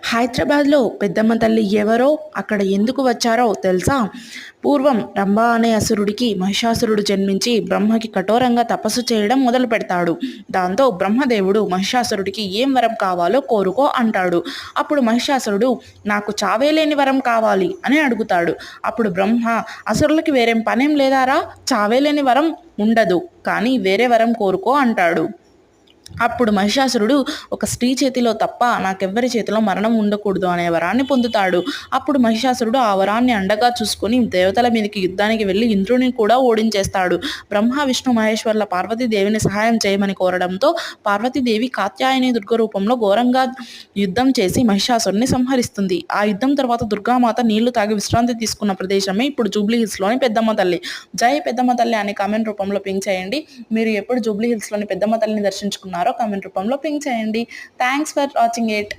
హైదరాబాద్లో పెద్దమ్మ తల్లి ఎవరో, అక్కడ ఎందుకు వచ్చారో తెలుసా? పూర్వం రంభ అనే అసురుడికి మహిషాసురుడు జన్మించి బ్రహ్మకి కఠోరంగా తపస్సు చేయడం మొదలు పెడతాడు. దాంతో బ్రహ్మదేవుడు మహిషాసురుడికి ఏం వరం కావాలో కోరుకో అంటాడు. అప్పుడు మహిషాసురుడు నాకు చావేలేని వరం కావాలి అని అడుగుతాడు. అప్పుడు బ్రహ్మ అసురులకి వేరేం పనేం లేదారా, చావేలేని వరం ఉండదు కానీ వేరే వరం కోరుకో అంటాడు. అప్పుడు మహిషాసురుడు ఒక స్త్రీ చేతిలో తప్ప నాకెవ్వరి చేతిలో మరణం ఉండకూడదు అనే వరాన్ని పొందుతాడు. అప్పుడు మహిషాసురుడు ఆ వరాన్ని అండగా చూసుకొని దేవతల మీదకి యుద్ధానికి వెళ్ళి ఇంద్రుని కూడా ఓడించేస్తాడు. బ్రహ్మ విష్ణు మహేశ్వర్ల పార్వతీదేవిని సహాయం చేయమని కోరడంతో పార్వతీదేవి కాత్యాయని దుర్గ రూపంలో ఘోరంగా యుద్ధం చేసి మహిషాసురుని సంహరిస్తుంది. ఆ యుద్ధం తర్వాత దుర్గామాత నీళ్లు తాగి విశ్రాంతి తీసుకున్న ప్రదేశమే ఇప్పుడు జూబ్లీ హిల్స్లోని పెద్దమ్మ తల్లి. జై పెద్దమ్మ తల్లి అనే కామెంట్ రూపంలో పింక్ చేయండి. మీరు ఎప్పుడు జూబ్లీ హిల్స్లోని పెద్దమ్మ తల్లిని దర్శించుకున్నారో కామెంట్ రూపంలో పింక్ చేయండి. Thanks for watching it.